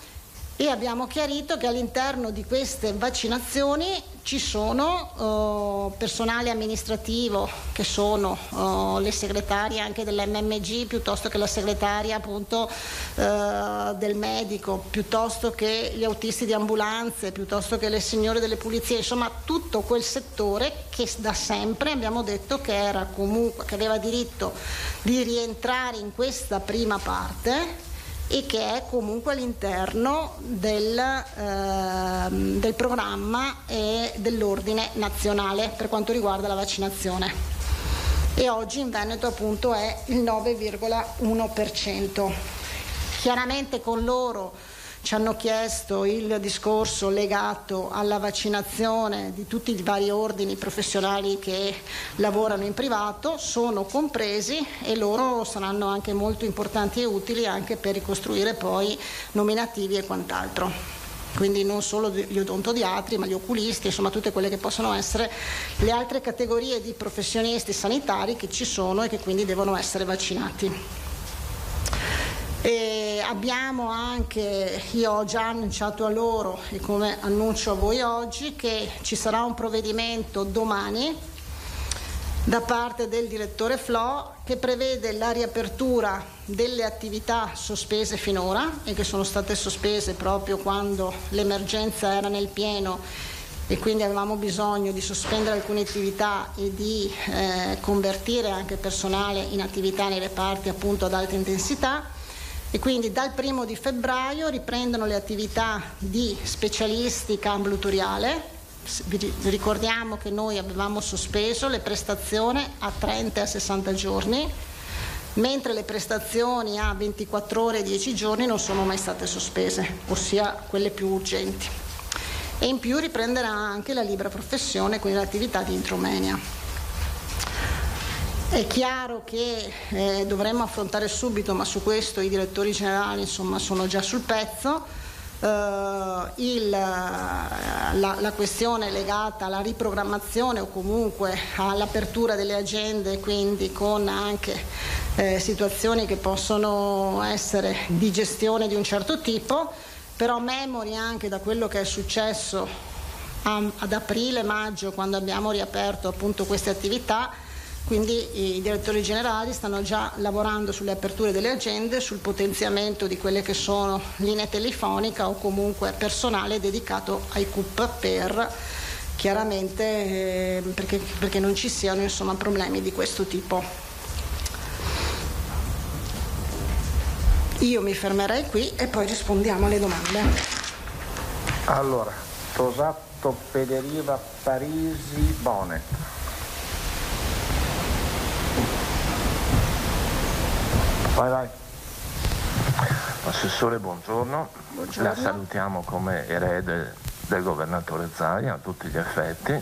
Speaker 12: E abbiamo chiarito che all'interno di queste vaccinazioni ci sono personale amministrativo, che sono le segretarie anche dell'MMG, piuttosto che la segretaria appunto del medico, piuttosto che gli autisti di ambulanze, piuttosto che le signore delle pulizie, insomma tutto quel settore che da sempre abbiamo detto che era comunque, che aveva diritto di rientrare in questa prima parte, e che è comunque all'interno del programma e dell'ordine nazionale per quanto riguarda la vaccinazione. E oggi in Veneto appunto è il 9,1%. Chiaramente con loro ci hanno chiesto il discorso legato alla vaccinazione di tutti i vari ordini professionali che lavorano in privato, sono compresi, e loro saranno anche molto importanti e utili anche per ricostruire poi nominativi e quant'altro. Quindi non solo gli odontodiatri, ma gli oculisti, insomma tutte quelle che possono essere le altre categorie di professionisti sanitari che ci sono e che quindi devono essere vaccinati. E abbiamo anche, io ho già annunciato a loro, e come annuncio a voi oggi, che ci sarà un provvedimento domani da parte del direttore Flo che prevede la riapertura delle attività sospese finora e che sono state sospese proprio quando l'emergenza era nel pieno e quindi avevamo bisogno di sospendere alcune attività e di convertire anche personale in attività nei reparti appunto ad alta intensità. E quindi dal 1° di febbraio riprendono le attività di specialistica ambulatoriale. Vi ricordiamo che noi avevamo sospeso le prestazioni a 30 e a 60 giorni, mentre le prestazioni a 24 ore e 10 giorni non sono mai state sospese, ossia quelle più urgenti. E in più riprenderà anche la libera professione, quindi l'attività di intromenia. È chiaro che dovremmo affrontare subito, ma su questo i direttori generali insomma sono già sul pezzo, la questione legata alla riprogrammazione o comunque all'apertura delle agende, quindi con anche situazioni che possono essere di gestione di un certo tipo, però memori anche da quello che è successo ad aprile-maggio quando abbiamo riaperto appunto queste attività. Quindi i direttori generali stanno già lavorando sulle aperture delle agende, sul potenziamento di quelle che sono linee telefonica o comunque personale dedicato ai CUP per chiaramente perché non ci siano insomma problemi di questo tipo. Io mi fermerei qui e poi rispondiamo alle domande.
Speaker 13: Allora, Tosato, Pederiva, Parisi, Bonet. Vai. Assessore, buongiorno.
Speaker 12: Buongiorno.
Speaker 13: La salutiamo come erede del governatore Zaia a tutti gli effetti.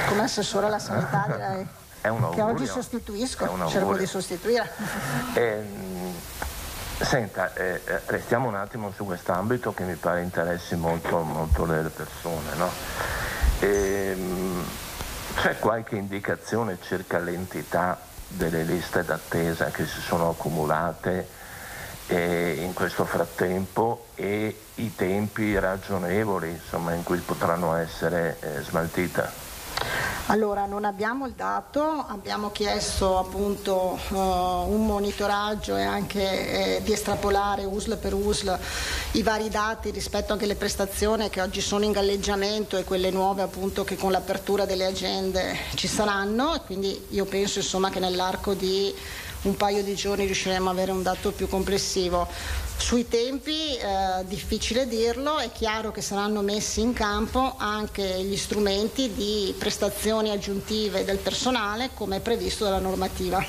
Speaker 12: Come assessore alla sanità direi
Speaker 13: È un augurio,
Speaker 12: che oggi sostituisco, cerco di sostituire.
Speaker 13: Senta, restiamo un attimo su quest'ambito che mi pare interessi molto, molto le persone, no? C'è qualche indicazione circa l'entità delle liste d'attesa che si sono accumulate in questo frattempo e i tempi ragionevoli, insomma, in cui potranno essere smaltite?
Speaker 12: Allora, non abbiamo il dato, abbiamo chiesto appunto un monitoraggio e anche di estrapolare USL per USL i vari dati rispetto anche alle prestazioni che oggi sono in galleggiamento e quelle nuove appunto che con l'apertura delle agende ci saranno, e quindi io penso insomma che nell'arco di un paio di giorni riusciremo ad avere un dato più complessivo. Sui tempi difficile dirlo, è chiaro che saranno messi in campo anche gli strumenti di prestazioni aggiuntive del personale come è previsto dalla normativa,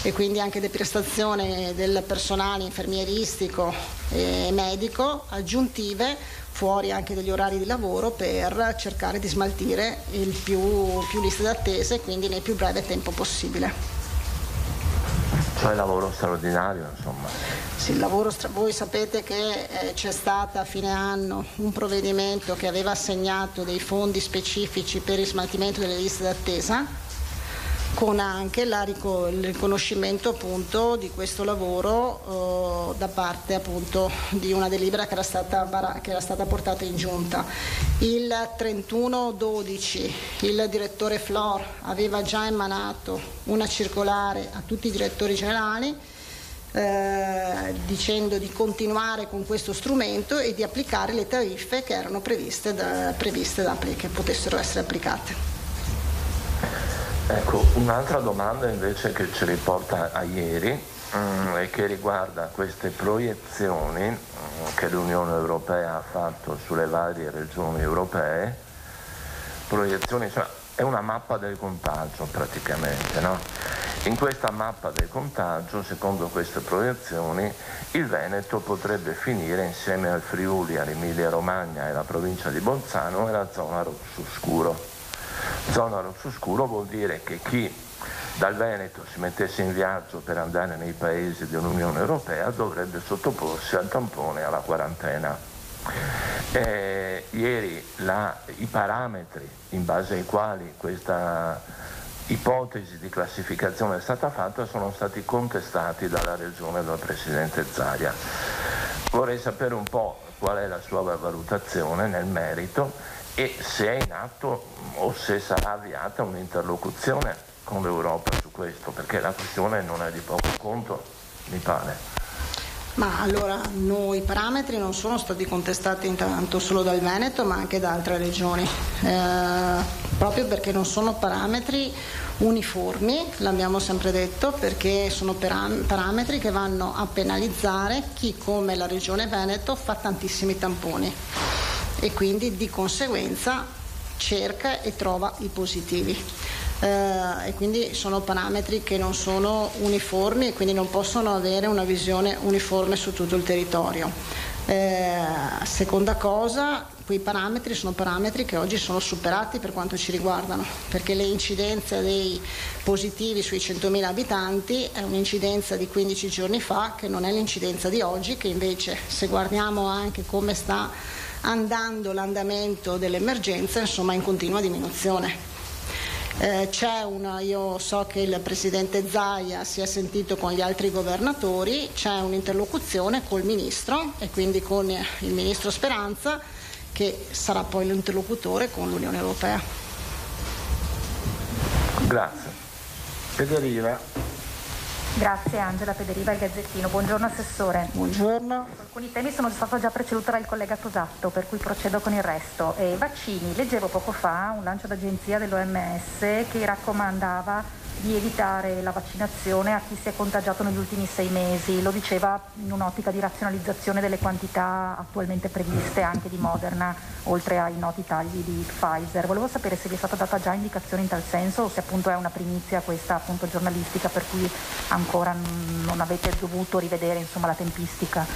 Speaker 12: e quindi anche le prestazioni del personale infermieristico e medico aggiuntive fuori anche degli orari di lavoro per cercare di smaltire il più liste d'attesa e quindi nel più breve tempo possibile.
Speaker 13: Cioè lavoro straordinario, insomma.
Speaker 12: Sì, il lavoro voi sapete che c'è stato a fine anno un provvedimento che aveva assegnato dei fondi specifici per il smaltimento delle liste d'attesa, con anche il riconoscimento appunto di questo lavoro da parte appunto di una delibera che era stata portata in giunta. Il 31/12 il direttore Flor aveva già emanato una circolare a tutti i direttori generali dicendo di continuare con questo strumento e di applicare le tariffe che erano previste che potessero essere applicate.
Speaker 13: Ecco, un'altra domanda invece che ci riporta a ieri e che riguarda queste proiezioni che l'Unione Europea ha fatto sulle varie regioni europee, proiezioni, cioè, è una mappa del contagio praticamente, no? In questa mappa del contagio, secondo queste proiezioni, il Veneto potrebbe finire insieme al Friuli, all'Emilia Romagna e alla provincia di Bolzano nella zona rosso scuro. Zona rosso scuro vuol dire che chi dal Veneto si mettesse in viaggio per andare nei paesi dell'Unione Europea dovrebbe sottoporsi al tampone e alla quarantena. Ieri i parametri in base ai quali questa ipotesi di classificazione è stata fatta sono stati contestati dalla Regione e dal Presidente Zaia. Vorrei sapere un po' qual è la sua valutazione nel merito e se è in atto o se sarà avviata un'interlocuzione con l'Europa su questo, perché la questione non è di poco conto, mi pare.
Speaker 12: Ma allora, i parametri non sono stati contestati intanto solo dal Veneto ma anche da altre regioni, proprio perché non sono parametri uniformi, l'abbiamo sempre detto, perché sono parametri che vanno a penalizzare chi come la regione Veneto fa tantissimi tamponi e quindi di conseguenza cerca e trova i positivi. E quindi sono parametri che non sono uniformi e quindi non possono avere una visione uniforme su tutto il territorio. Seconda cosa, quei parametri sono parametri che oggi sono superati per quanto ci riguardano, perché le incidenze dei positivi sui 100.000 abitanti è un'incidenza di 15 giorni fa che non è l'incidenza di oggi, che invece se guardiamo anche come sta andando l'andamento dell'emergenza, insomma, è in continua diminuzione. Io so che il Presidente Zaia si è sentito con gli altri governatori, c'è un'interlocuzione col Ministro e quindi con il Ministro Speranza, che sarà poi l'interlocutore con l'Unione Europea.
Speaker 13: Grazie. Pederiva.
Speaker 14: Grazie, Angela Pederiva, il Gazzettino. Buongiorno Assessore.
Speaker 12: Buongiorno.
Speaker 14: Alcuni temi sono stati già preceduti dal collega Tosato, per cui procedo con il resto. Vaccini, leggevo poco fa un lancio d'agenzia dell'OMS che raccomandava di evitare la vaccinazione a chi si è contagiato negli ultimi 6 mesi. Lo diceva in un'ottica di razionalizzazione delle quantità attualmente previste anche di Moderna, oltre ai noti tagli di Pfizer. Volevo sapere se vi è stata data già indicazione in tal senso o se appunto è una primizia questa appunto giornalistica per cui ancora non avete dovuto rivedere insomma la tempistica.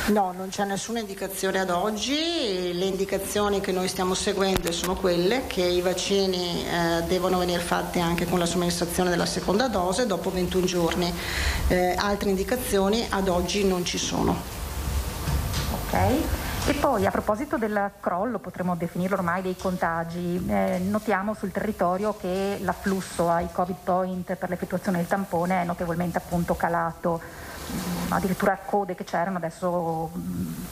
Speaker 12: No, non c'è nessuna indicazione ad oggi. Le indicazioni che noi stiamo seguendo sono quelle che i vaccini devono venire fatti anche con la somministrazione della seconda dose dopo 21 giorni. Altre indicazioni ad oggi non ci sono.
Speaker 14: Ok. E poi a proposito del crollo, potremmo definirlo ormai, dei contagi, notiamo sul territorio che l'afflusso ai Covid point per l'effettuazione del tampone è notevolmente appunto calato, addirittura code che c'erano adesso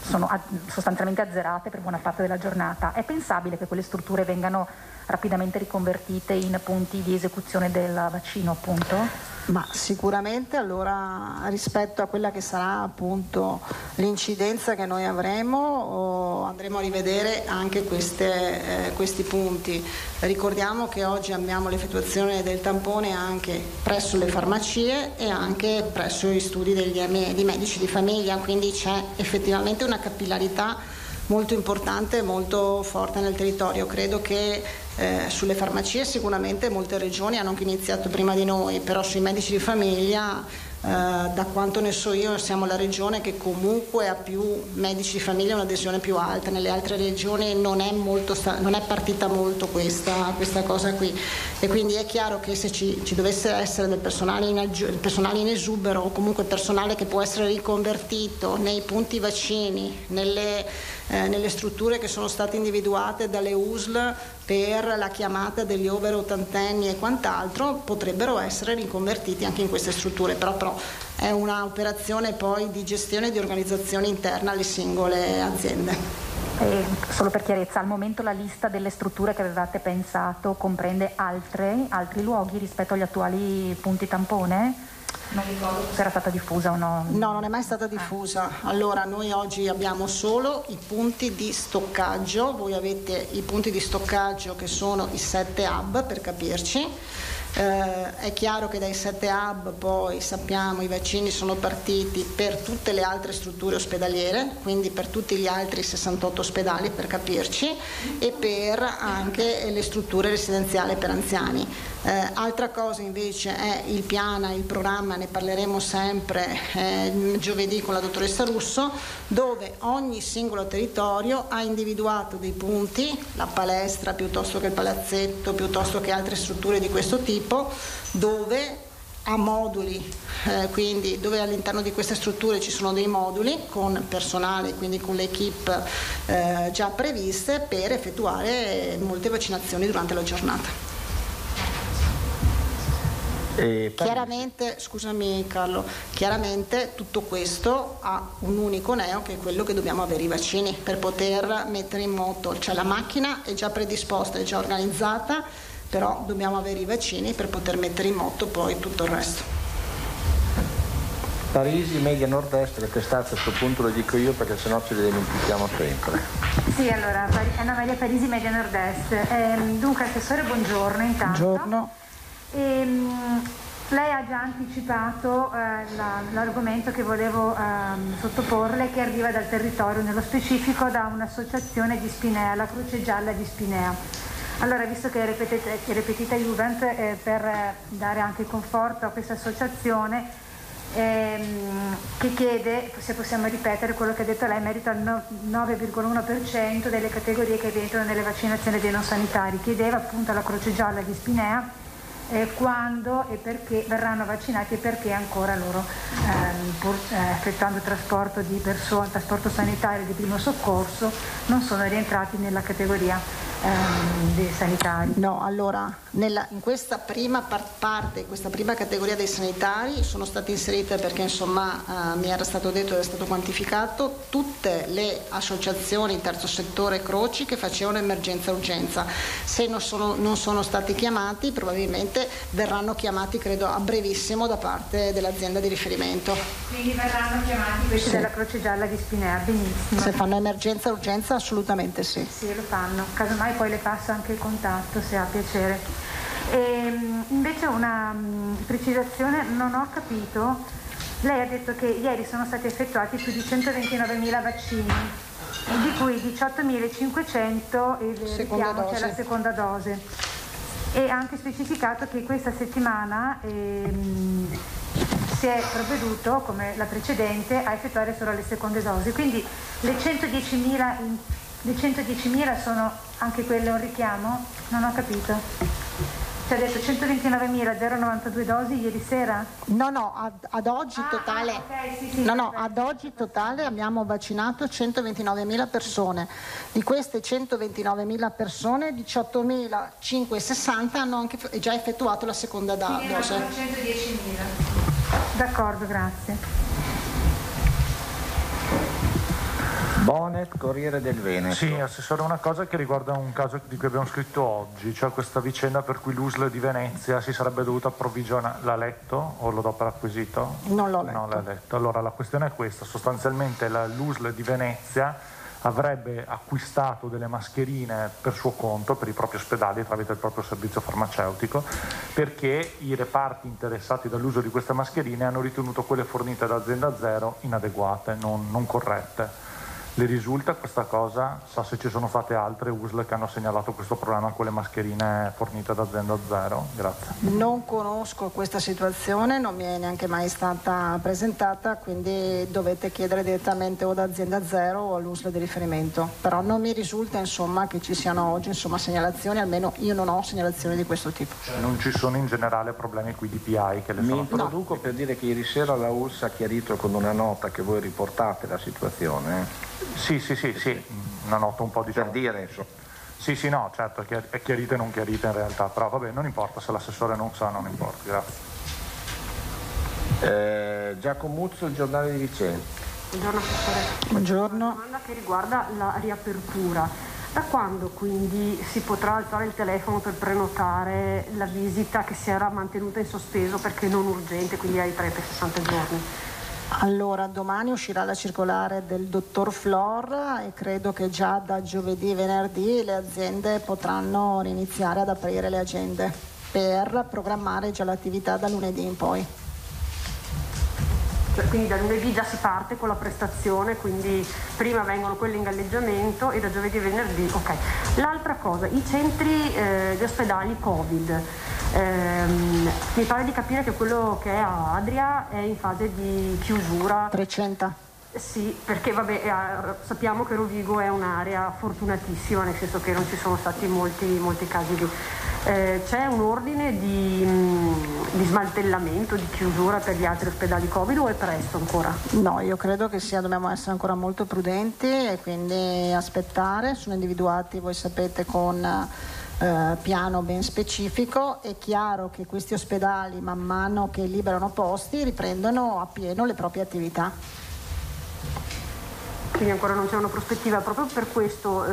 Speaker 14: sono sostanzialmente azzerate per buona parte della giornata. È pensabile che quelle strutture vengano rapidamente riconvertite in punti di esecuzione del vaccino appunto?
Speaker 12: Ma sicuramente allora rispetto a quella che sarà appunto l'incidenza che noi avremo andremo a rivedere anche questi punti. Ricordiamo che oggi abbiamo l'effettuazione del tampone anche presso le farmacie e anche presso gli studi di medici di famiglia, quindi c'è effettivamente una capillarità molto importante e molto forte nel territorio. Credo che sulle farmacie sicuramente molte regioni hanno anche iniziato prima di noi, però sui medici di famiglia da quanto ne so io siamo la regione che comunque ha più medici di famiglia, un'adesione più alta. Nelle altre regioni non è partita molto questa cosa qui, e quindi è chiaro che se ci dovesse essere del personale in esubero o comunque personale che può essere riconvertito nei punti vaccini, nelle strutture che sono state individuate dalle USL per la chiamata degli over ottantenni e quant'altro, potrebbero essere riconvertiti anche in queste strutture, però è un'operazione poi di gestione e di organizzazione interna alle singole aziende.
Speaker 14: Solo per chiarezza, al momento la lista delle strutture che avevate pensato comprende altri luoghi rispetto agli attuali punti tampone? Non ricordo se era stata diffusa o no.
Speaker 12: No, non è mai stata diffusa. Allora, noi oggi abbiamo solo i punti di stoccaggio. Voi avete i punti di stoccaggio che sono i 7 hub, per capirci. È chiaro che dai 7 hub poi sappiamo i vaccini sono partiti per tutte le altre strutture ospedaliere, quindi per tutti gli altri 68 ospedali, per capirci, e per anche le strutture residenziali per anziani. Altra cosa invece è il piano, il programma, ne parleremo sempre giovedì con la dottoressa Russo, dove ogni singolo territorio ha individuato dei punti, la palestra piuttosto che il palazzetto, piuttosto che altre strutture di questo tipo, dove a moduli, quindi dove all'interno di queste strutture ci sono dei moduli con personale, quindi con le equip già previste per effettuare molte vaccinazioni durante la giornata. Chiaramente, scusami Carlo, chiaramente tutto questo ha un unico neo, che è quello che dobbiamo avere i vaccini per poter mettere in moto, cioè la macchina è già predisposta, è già organizzata, però dobbiamo avere i vaccini per poter mettere in moto poi tutto il resto.
Speaker 13: Parisi, Media Nord-Est, le testate a questo punto lo dico io perché sennò ce le dimentichiamo sempre.
Speaker 14: Sì, allora, Anna Maria Parisi, Media Nord-Est. Dunque, assessore, buongiorno intanto.
Speaker 12: Buongiorno.
Speaker 14: Lei ha già anticipato l'argomento che volevo sottoporle, che arriva dal territorio, nello specifico da un'associazione di Spinea, la Croce Gialla di Spinea. Allora, visto che ripetita Juvent, per dare anche conforto a questa associazione che chiede, se possiamo ripetere quello che ha detto lei, merita il 9,1% delle categorie che rientrano nelle vaccinazioni dei non sanitari, chiedeva appunto alla Croce Gialla di Spinea quando e perché verranno vaccinati e perché ancora loro, effettuando trasporto di persone, trasporto sanitario di primo soccorso, non sono rientrati nella categoria dei sanitari.
Speaker 12: No, allora in questa prima parte, questa prima categoria dei sanitari sono state inserite, perché insomma mi era stato detto ed è stato quantificato, tutte le associazioni terzo settore croci che facevano emergenza-urgenza. Se non sono stati chiamati, probabilmente verranno chiamati, credo a brevissimo, da parte dell'azienda di riferimento.
Speaker 14: Quindi verranno chiamati questi della Croce Gialla di Spinea, benissimo.
Speaker 12: Se fanno emergenza-urgenza assolutamente sì.
Speaker 14: Sì, lo fanno, casomai poi le passo anche il contatto se ha piacere. Invece una precisazione, non ho capito, lei ha detto che ieri sono stati effettuati più di 129.000 vaccini, di cui 18.500 richiamo c'è la seconda dose, e ha anche specificato che questa settimana si è provveduto, come la precedente, a effettuare solo le seconde dosi, quindi le 110.000 sono anche quelle un richiamo? Non ho capito. Ci ha detto 129.092 dosi ieri sera?
Speaker 12: No, ad oggi totale. Ad oggi totale abbiamo vaccinato 129.000 persone. Di queste 129.000 persone, 18.560 hanno anche già effettuato la seconda dose.
Speaker 14: 110.000. D'accordo, grazie.
Speaker 15: Bonet, Corriere del Veneto.
Speaker 16: Sì, Assessore, una cosa che riguarda un caso di cui abbiamo scritto oggi, cioè questa vicenda per cui l'USL di Venezia si sarebbe dovuto approvvigionare. L'ha letto o lo do per acquisito?
Speaker 12: Non l'ho letto.
Speaker 16: No, l'ha letto. Allora la questione è questa, sostanzialmente l'USL di Venezia avrebbe acquistato delle mascherine per suo conto, per i propri ospedali, tramite il proprio servizio farmaceutico, perché i reparti interessati dall'uso di queste mascherine hanno ritenuto quelle fornite da Azienda Zero inadeguate, non corrette. Le risulta questa cosa? Sa se ci sono state altre USL che hanno segnalato questo problema con le mascherine fornite da Azienda Zero? Grazie.
Speaker 12: Non conosco questa situazione, non mi è neanche mai stata presentata, quindi dovete chiedere direttamente o da Azienda Zero o all'USL di riferimento. Però non mi risulta che ci siano oggi segnalazioni, almeno io non ho segnalazioni di questo tipo.
Speaker 16: Cioè, non ci sono in generale problemi qui di PI che le sono?
Speaker 15: Mi introduco per dire che ieri sera la ULSS ha chiarito con una nota che voi riportate la situazione.
Speaker 16: Sì, una nota un po'
Speaker 15: per dire insomma.
Speaker 16: Sì, no, certo, è chiarita e non chiarita in realtà, però vabbè, non importa, se l'assessore non sa, non importa, grazie.
Speaker 15: Giacomuzzo, il giornale di Vicenza.
Speaker 14: Buongiorno Assessore.
Speaker 12: Buongiorno.
Speaker 14: Una domanda che riguarda la riapertura. Da quando quindi si potrà alzare il telefono per prenotare la visita che si era mantenuta in sospeso perché non urgente, quindi ai 30-60 giorni?
Speaker 12: Allora, domani uscirà la circolare del dottor Flor e credo che già da giovedì e venerdì le aziende potranno iniziare ad aprire le agende per programmare già l'attività da lunedì in poi.
Speaker 14: Cioè, quindi da lunedì già si parte con la prestazione, quindi prima vengono quelli in galleggiamento e da giovedì e venerdì, ok. L'altra cosa, i centri, gli ospedali Covid. Mi pare di capire che quello che è a Adria è in fase di chiusura.
Speaker 12: 300.
Speaker 14: Sì, perché sappiamo che Rovigo è un'area fortunatissima, nel senso che non ci sono stati molti casi lì. C'è un ordine di smantellamento, di chiusura per gli altri ospedali Covid o è presto ancora?
Speaker 12: No, io credo che dobbiamo essere ancora molto prudenti e quindi aspettare. Sono individuati, voi sapete, con piano ben specifico. È chiaro che questi ospedali, man mano che liberano posti, riprendono a pieno le proprie attività.
Speaker 14: Quindi ancora non c'è una prospettiva, proprio per questo,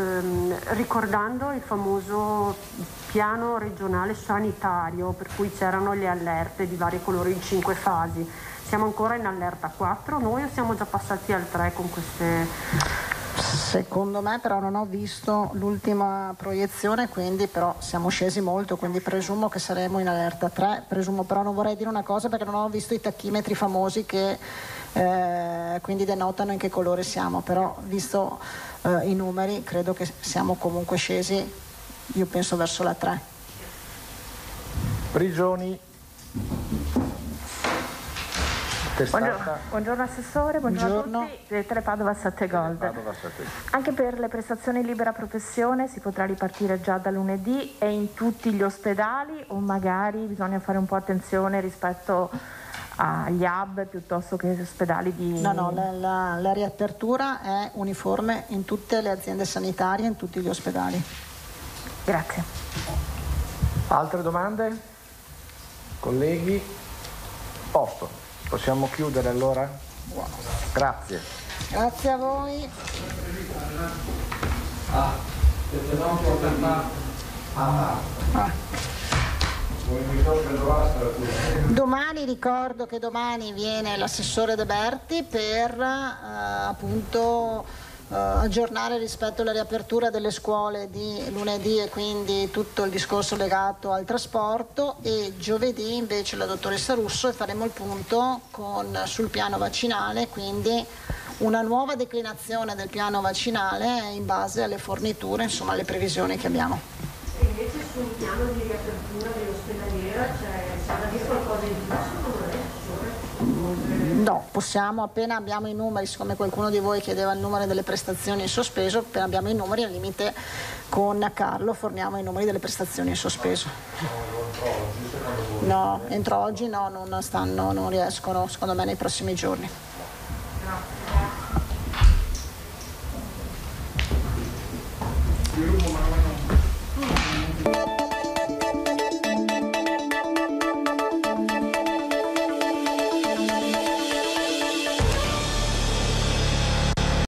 Speaker 14: ricordando il famoso piano regionale sanitario per cui c'erano le allerte di vari colori in 5 fasi. Siamo ancora in allerta 4 noi o siamo già passati al 3 con queste?
Speaker 12: Secondo me però non ho visto l'ultima proiezione, quindi però siamo scesi molto, quindi presumo che saremo in allerta 3, presumo, però non vorrei dire una cosa perché non ho visto i tachimetri famosi che quindi denotano in che colore siamo, però visto i numeri credo che siamo comunque scesi, io penso verso la 3.
Speaker 15: Prigioni.
Speaker 17: Buongiorno Assessore, buongiorno a tutti, Telepadova 7 Gold. Anche per le prestazioni libera professione si potrà ripartire già da lunedì e in tutti gli ospedali o magari bisogna fare un po' attenzione rispetto agli hub piuttosto che agli ospedali di...
Speaker 12: No, la riapertura è uniforme in tutte le aziende sanitarie, in tutti gli ospedali.
Speaker 17: Grazie.
Speaker 15: Altre domande? Colleghi? Posto. Possiamo chiudere allora? Grazie.
Speaker 12: Grazie a voi. Domani ricordo che domani viene l'assessore De Berti per appunto aggiornare rispetto alla riapertura delle scuole di lunedì e quindi tutto il discorso legato al trasporto, e giovedì invece la dottoressa Russo e faremo il punto sul piano vaccinale, quindi una nuova declinazione del piano vaccinale in base alle forniture, insomma alle previsioni che abbiamo.
Speaker 18: E invece sul piano di riapertura dell'ospedaliera c'è da dire qualcosa in più?
Speaker 12: No, possiamo, appena abbiamo i numeri, siccome qualcuno di voi chiedeva il numero delle prestazioni in sospeso, appena abbiamo i numeri, al limite con Carlo forniamo i numeri delle prestazioni in sospeso. No, entro oggi no, non riescono, secondo me nei prossimi giorni.